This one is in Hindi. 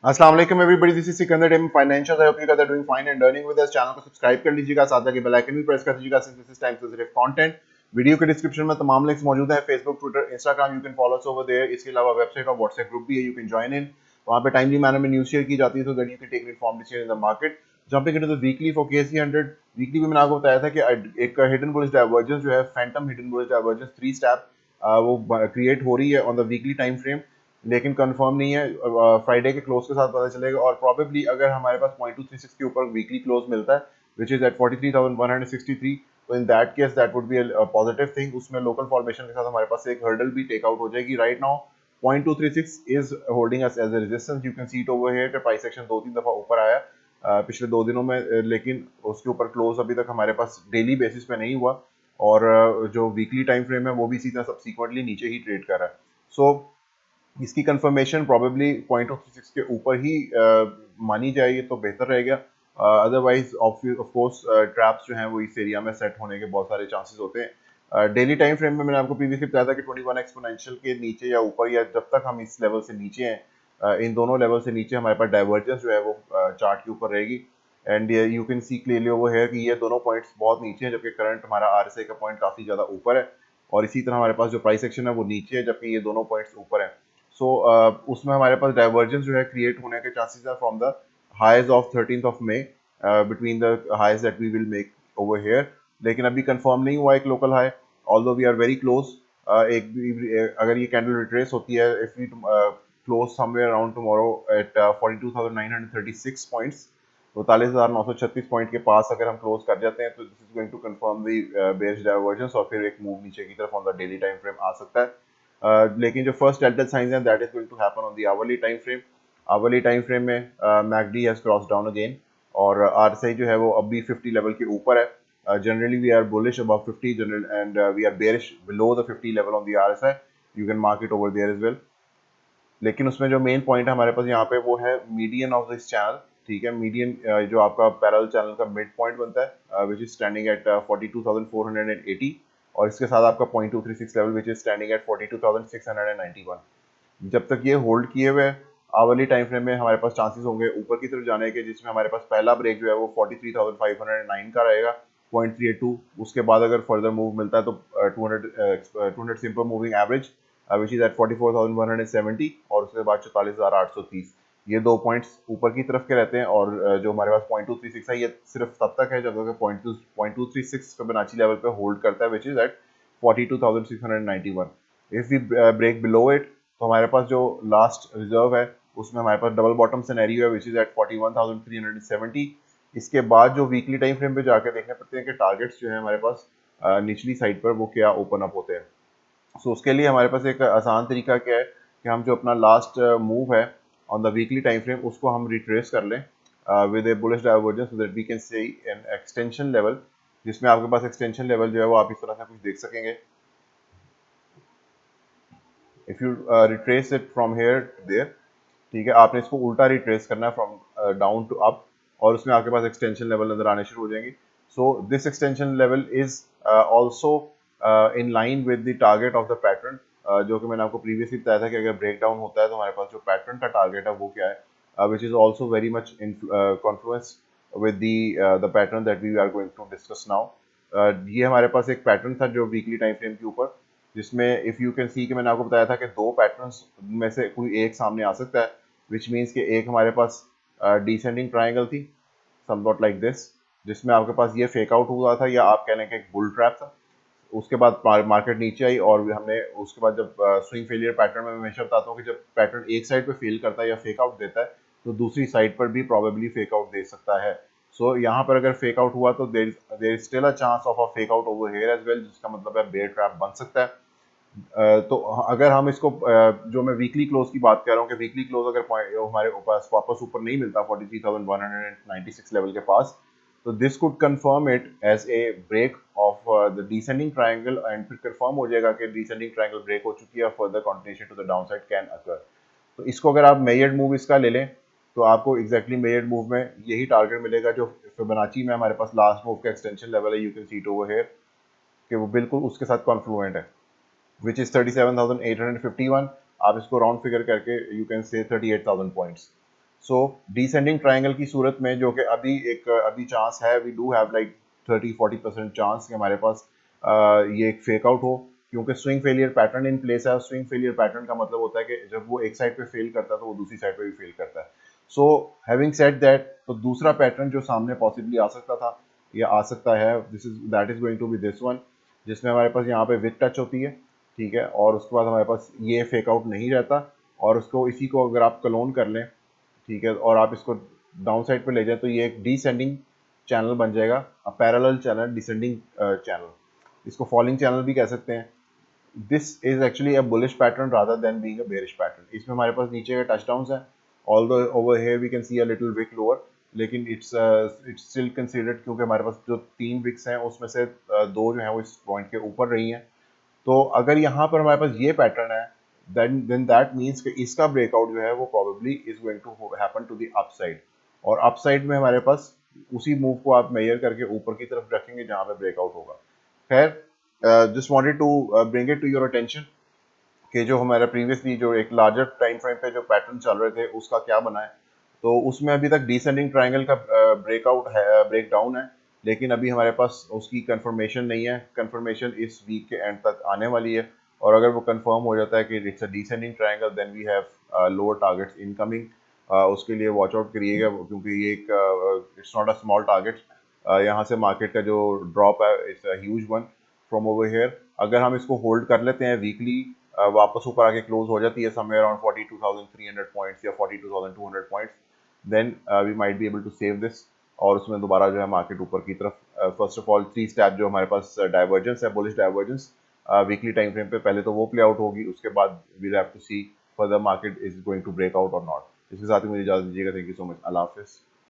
अस्सलाम वालेकुम everybody, this is Sikandar team financial. I hope you guys are doing fine and earning with us. Channel को सब्सक्राइब कर लीजिएगा, साथ जाके बेल आइकन भी प्रेस कर दीजिएगा since this is time sensitive content. Video के डिस्क्रिप्शन में तमाम लिंक्स मौजूद हैं, Facebook, Twitter, Instagram, you can follow us over there. इसके अलावा वेबसाइट और व्हाट्सएप ग्रुप भी है, यू कैन जॉइन इन। वहां पे टाइमली मैनर में न्यूज़ शेयर की जाती है so that you can take informed decision in the market. Jumping into the weekly for KC 100 weekly भी मैंने आपको बताया था कि एक हिडन बुलिश डाइवर्जेंस जो है, Phantom hidden bullish divergence 3 step वो क्रिएट हो रही है on the weekly time frame, लेकिन कंफर्म नहीं है। फ्राइडे के क्लोज के साथ पता चलेगा और प्रोबेबली अगर हमारे पास 0.236 के ऊपर वीकली क्लोज मिलता है विच इज एट 43,163, तो in that case that would be a positive thing. उसमें लोकल फॉर्मेशन के साथ हमारे पास एक हर्डल भी टेक आउट हो जाएगी। Right now 0.236 is holding us as a resistance. You can see it over here कि प्राइस एक्शन 2-3 दफा ऊपर आया पिछले 2 दिनों में, लेकिन उसके ऊपर क्लोज अभी तक हमारे पास डेली बेसिस पे नहीं हुआ और जो वीकली टाइम फ्रेम है वो भी सीधा सब्सिक्वेंटली नीचे ही ट्रेड कर रहा है। सो इसकी कंफर्मेशन प्रोबेबली 0.236 के ऊपर ही मानी जाएगी तो बेहतर रहेगा। अदरवाइज ऑफ कोर्स ट्रैप्स जो हैं वो इस एरिया में सेट होने के बहुत सारे चांसेस होते हैं। डेली टाइम फ्रेम में मैंने आपको प्रीवियसली बताया था कि 21 एक्सपोनेंशियल के नीचे या ऊपर, या जब तक हम इस लेवल से नीचे हैं, इन दोनों लेवल से नीचे हमारे पास डाइवर्जेंस जो है वो चार्ट के ऊपर रहेगी। And you can see clearly over here कि ये दोनों पॉइंट्स बहुत नीचे हैं, जबकि करंट हमारा आरएसआई का पॉइंट काफी ज्यादा ऊपर है। और इसी तरह हमारे पास जो प्राइस एक्शन है वो नीचे है, जबकि ये दोनों पॉइंट्स ऊपर है। सो उसमें हमारे पास डाइवर्जेंस जो है क्रिएट होने के चांसेस है from the highs of 13th of May, between the highs that we will make over here. लेकिन अभी कंफर्म नहीं हुआ एक local high, although we are very close. अगर ये कैंडल रिट्रेस होती है, if we close somewhere around tomorrow at 42,936 points, 42,936 point के पास अगर हम क्लोज कर जाते हैं तो this is going to confirm the bearish divergence और फिर एक मूव नीचे की तरफ on the daily time frame आ सकता है। लेकिन जो फर्स्ट टेलटेल साइंस हैं that is going to happen on the hourly time frame. Hourly time frame में MACD has cross down again और आरएसआई जो है वो अभी 50 लेवल के ऊपर है। Generally we are bullish above 50 general and we are bearish below the 50 level on the RSI. You can mark it over there as well. लेकिन उसमें जो मेन पॉइंट है हमारे पास यहाँ पे वो है मीडियन ऑफ दिस चैनल। ठीक है, मीडियन जो आपका पैरेलल चैनल का मिड पॉइंट बनता है विच इज स्टैंडिंग एट 42,480, और इसके साथ आपका 0.236 level which is standing at 42,691। जब तक ये होल्ड किए हुए आवरली टाइम फ्रेम में हमारे पास चांसेस होंगे ऊपर की तरफ जाने के, जिसमें हमारे पास पहला ब्रेक जो है वो 43,509 का रहेगा, 0.382। उसके बाद अगर फर्दर मूव मिलता है तो 200 simple moving average which is at 44,170, और उसके बाद 44,830। ये दो पॉइंट्स ऊपर की तरफ के रहते हैं और जो हमारे पास 0.236 है ये सिर्फ तब तक है जब तक 0.236 फिबोनाची लेवल पे होल्ड करता है which is at 42,691। If we break below it तो हमारे पास जो लास्ट रिजर्व है उसमें हमारे पास डबल बॉटम सिनेरियो है विच इज एट 41,370। इसके बाद जो वीकली टाइम फ्रेम पे जाकर देखने पड़ते हैं कि टारगेट्स जो है हमारे पास निचली साइड पर वो क्या ओपन अप होते हैं। सो उसके लिए हमारे पास एक आसान तरीका क्या है कि हम जो अपना लास्ट मूव है on the weekly time frame उसको हम रिट्रेस कर लें with a bullish divergence so that we can see an extension level, जिसमें आपके पास एक्सटेंशन लेवल जो है वो आप इस तरह से कुछ देख सकेंगे। If you retrace it from here there, ठीक है, आपने इसको उल्टा रिट्रेस करना है फ्रॉम डाउन टू अप, और उसमें आपके पास एक्सटेंशन लेवल नजर आने शुरू हो जाएंगे। So this extension level is also in line with the target of the pattern, जो कि मैंने आपको प्रीवियसली बताया था कि अगर ब्रेक डाउन होता है तो हमारे पास जो पैटर्न का टारगेट है वो क्या है, which is also very much confluence with the pattern that we are going to discuss now. ये हमारे पास एक पैटर्न था जो वीकली टाइम फ्रेम के ऊपर, जिसमें इफ यू कैन सी कि मैंने आपको बताया था कि दो पैटर्न्स में से कोई एक सामने आ सकता है, विच मीन्स कि एक हमारे पास डिसेंडिंग ट्राइंगल थी समवॉट लाइक दिस, जिसमें आपके पास ये फेक आउट हुआ था या आप कहने का एक बुल ट्रैप था। उसके बाद मार्केट नीचे आई और हमने उसके बाद जब स्विंग फेलियर पैटर्न में मैं हमेशा बताता हूँ कि जब पैटर्न एक साइड पे फेल करता है या फेक आउट देता है तो दूसरी साइड पर भी प्रोबेबली फेक आउट दे सकता है। सो यहाँ पर अगर फेक आउट हुआ तो there is still a chance of a fake out over here as well, जिसका मतलब है बेयर ट्रैप बन सकता है। तो अगर हम इसको जो मैं वीकली क्लोज की बात कर रहा हूँ कि वीकली क्लोज अगर हमारे पास वापस ऊपर नहीं मिलता 43,196 लेवल के पास, तो this could confirm it as a break of the descending triangle, and फिर कंफर्म हो जाएगा कि डिसेंडिंग ट्रायंगल ब्रेक हो चुकी है, further continuation to the downside can occur. तो इसको अगर आप मेजर्ड मूव इसका ले लें तो आपको एग्जैक्टली मेजर्ड मूव में यही टारगेट मिलेगा जो फिबोनाची में हमारे पास लास्ट मूव का एक्सटेंशन लेवल है, you can see it over here, कि वो बिल्कुल उसके साथ कॉन्फ्लुएंट है विच इज 37,851। आप इसको राउंड फिगर करके you can say 38,000 points. So descending triangle की सूरत में जो कि अभी चांस है, we do have like 30-40% chance कि हमारे पास ये एक फेक आउट हो, क्योंकि swing failure pattern in place है। स्विंग फेलियर पैटर्न का मतलब होता है कि जब वो एक साइड पे फेल करता है तो वो दूसरी साइड पे भी फेल करता है। सो हैविंग सेड दैट, तो दूसरा पैटर्न जो सामने पॉसिबली आ सकता था या आ सकता है, that is going to be this one, जिसमें हमारे पास यहाँ पे विक टच होती है, ठीक है, और उसके बाद हमारे पास ये फेक आउट नहीं रहता, और उसको इसी को अगर आप क्लोन कर लें, ठीक है, और आप इसको डाउन साइड पे ले जाए तो ये एक डिसेंडिंग चैनल बन जाएगा, पैरेलल चैनल, डिसेंडिंग चैनल, इसको फॉलिंग चैनल भी कह सकते हैं। This is actually a bullish pattern rather than being a bearish pattern. इसमें हमारे पास नीचे का टच डाउन है, although over here we can see a little wick lower, लेकिन इट्स स्टिल कंसीडर्ड, क्योंकि हमारे पास जो 3 विक्स हैं उसमें से 2 जो हैं वो इस पॉइंट के ऊपर रही हैं। तो अगर यहाँ पर हमारे पास ये पैटर्न है, देन दैट मीन्स कि इसका ब्रेकआउट जो है वो probably is going to happen to the upside, और अपसाइड में हमारे पास उसी मूव को आप मेजर करके ऊपर की तरफ रखेंगे जहाँ पे ब्रेकआउट होगा। खैर, just wanted to bring it to your attention कि जो हमारा प्रीवियसली जो एक लार्जर टाइम फ्रेम पे जो पैटर्न चल रहे थे उसका क्या बना है। तो उसमें अभी तक डिसेंडिंग ट्रायंगल का ब्रेकआउट है, ब्रेक डाउन है, लेकिन अभी हमारे पास उसकी कंफर्मेशन नहीं है। कंफर्मेशन इस वीक के एंड तक आने वाली है, और अगर वो कंफर्म हो जाता है कि it's a descending triangle, then we have lower targets incoming. उसके लिए वॉच आउट करिएगा, क्योंकि ये एक it's not a small target. यहाँ से मार्केट का जो ड्रॉप है it's a huge one from over here. अगर हम इसको होल्ड कर लेते हैं वीकली, वापस ऊपर आके क्लोज हो जाती है समवेयर अराउंड 42,300 पॉइंट्स या 42,200 points, then we might be able to save this, और उसमें दोबारा जो है मार्केट ऊपर की तरफ, फर्स्ट ऑफ ऑल 3 स्टेप जो हमारे पास डाइवर्जेंस है, bullish divergence weekly time frame पे, पहले तो वो प्ले आउट होगी, उसके बाद we'll have to see further market is going to break out और नॉट। इसके साथ ही मुझे इजाजत दीजिएगा। Thank you so much. Allah हाफिज़।